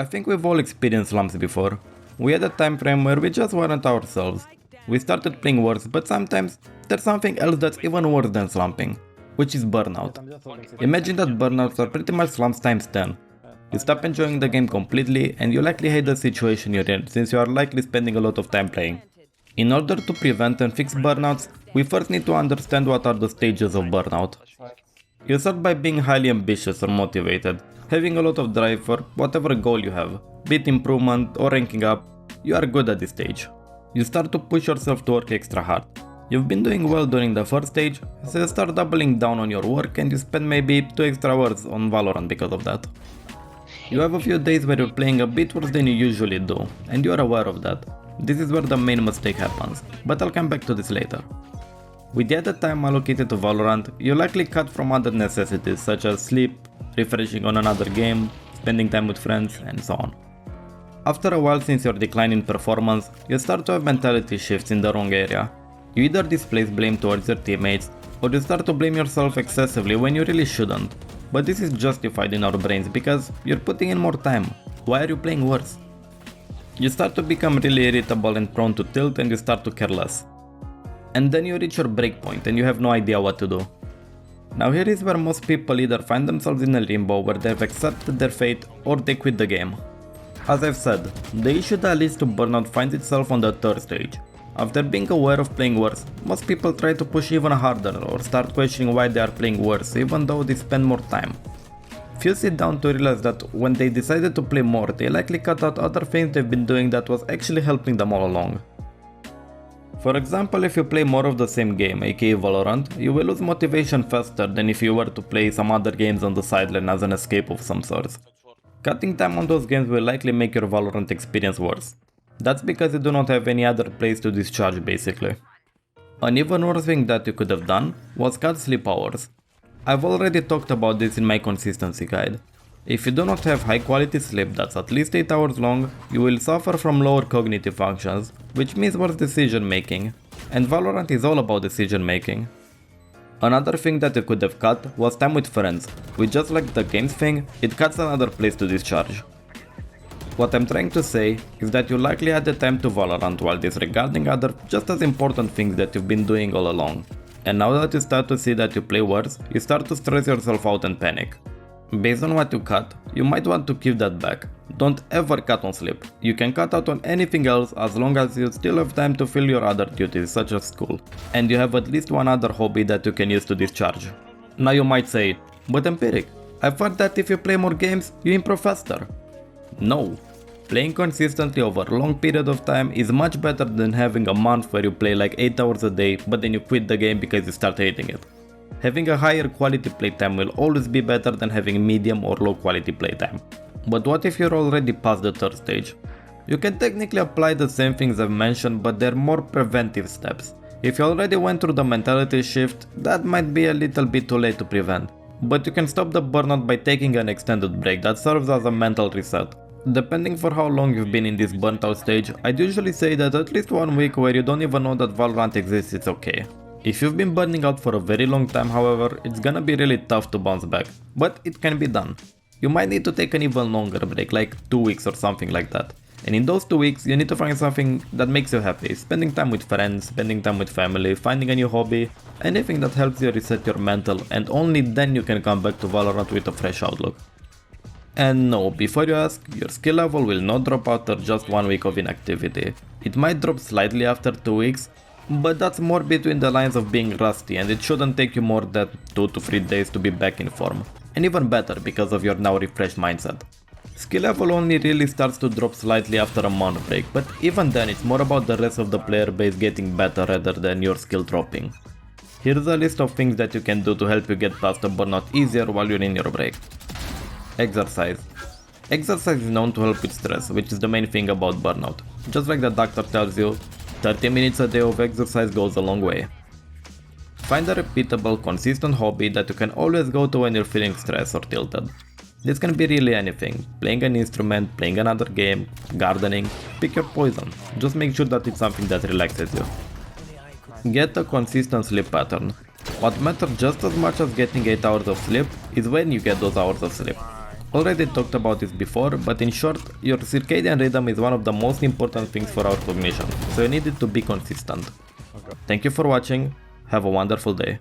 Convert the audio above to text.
I think we've all experienced slumps before. We had a time frame where we just weren't ourselves. We started playing worse, but sometimes there's something else that's even worse than slumping, which is burnout. Imagine that burnouts are pretty much slumps times 10. You stop enjoying the game completely and you likely hate the situation you're in since you are likely spending a lot of time playing. In order to prevent and fix burnouts, we first need to understand what are the stages of burnout. You start by being highly ambitious or motivated, having a lot of drive for whatever goal you have, be it improvement or ranking up. You are good at this stage. You start to push yourself to work extra hard. You've been doing well during the first stage, so you start doubling down on your work and you spend maybe 2 extra hours on Valorant because of that. You have a few days where you're playing a bit worse than you usually do, and you are aware of that. This is where the main mistake happens, but I'll come back to this later. With the added time allocated to Valorant, you likely cut from other necessities such as sleep, refreshing on another game, spending time with friends, and so on. After a while, since your decline in performance, you start to have mentality shifts in the wrong area. You either displace blame towards your teammates, or you start to blame yourself excessively when you really shouldn't. But this is justified in our brains because you're putting in more time. Why are you playing worse? You start to become really irritable and prone to tilt and you start to care less. And then you reach your breakpoint and you have no idea what to do. Now here is where most people either find themselves in a limbo where they've accepted their fate or they quit the game. As I've said, the issue that leads to burnout finds itself on the third stage. After being aware of playing worse, most people try to push even harder or start questioning why they are playing worse even though they spend more time. Few sit down to realize that when they decided to play more, they likely cut out other things they've been doing that was actually helping them all along. For example, if you play more of the same game, aka Valorant, you will lose motivation faster than if you were to play some other games on the sideline as an escape of some sort. Cutting time on those games will likely make your Valorant experience worse. That's because you do not have any other place to discharge basically. An even worse thing that you could have done was cut sleep hours. I've already talked about this in my consistency guide. If you do not have high quality sleep that's at least 8 hours long, you will suffer from lower cognitive functions, which means worse decision making. And Valorant is all about decision making. Another thing that you could have cut was time with friends, which just like the games thing, it cuts another place to discharge. What I'm trying to say is that you likely added time to Valorant while disregarding other just as important things that you've been doing all along. And now that you start to see that you play worse, you start to stress yourself out and panic. Based on what you cut, you might want to keep that back. Don't ever cut on sleep. You can cut out on anything else as long as you still have time to fill your other duties such as school, and you have at least one other hobby that you can use to discharge. Now you might say, but Empiric, I've heard that if you play more games, you improve faster. No. Playing consistently over a long period of time is much better than having a month where you play like 8 hours a day but then you quit the game because you start hating it. Having a higher quality playtime will always be better than having medium or low quality playtime. But what if you're already past the third stage? You can technically apply the same things I've mentioned, but they're more preventive steps. If you already went through the mentality shift, that might be a little bit too late to prevent. But you can stop the burnout by taking an extended break that serves as a mental reset. Depending for how long you've been in this burnt out stage, I'd usually say that at least 1 week where you don't even know that Valorant exists is okay. If you've been burning out for a very long time, however, it's gonna be really tough to bounce back, but it can be done. You might need to take an even longer break, like 2 weeks or something like that. And in those 2 weeks, you need to find something that makes you happy, spending time with friends, spending time with family, finding a new hobby, anything that helps you reset your mental, and only then you can come back to Valorant with a fresh outlook. And no, before you ask, your skill level will not drop after just 1 week of inactivity. It might drop slightly after 2 weeks, but that's more between the lines of being rusty and it shouldn't take you more than 2 to 3 days to be back in form. And even better because of your now refreshed mindset. Skill level only really starts to drop slightly after a month break, but even then it's more about the rest of the player base getting better rather than your skill dropping. Here's a list of things that you can do to help you get past the burnout easier while you're in your break. Exercise. Exercise is known to help with stress, which is the main thing about burnout. Just like the doctor tells you, 30 minutes a day of exercise goes a long way. Find a repeatable, consistent hobby that you can always go to when you're feeling stressed or tilted. This can be really anything, playing an instrument, playing another game, gardening, pick your poison. Just make sure that it's something that relaxes you. Get a consistent sleep pattern. What matters just as much as getting 8 hours of sleep is when you get those hours of sleep. already talked about this before, but in short, your circadian rhythm is one of the most important things for our cognition, so you need it to be consistent. Thank you for watching, have a wonderful day.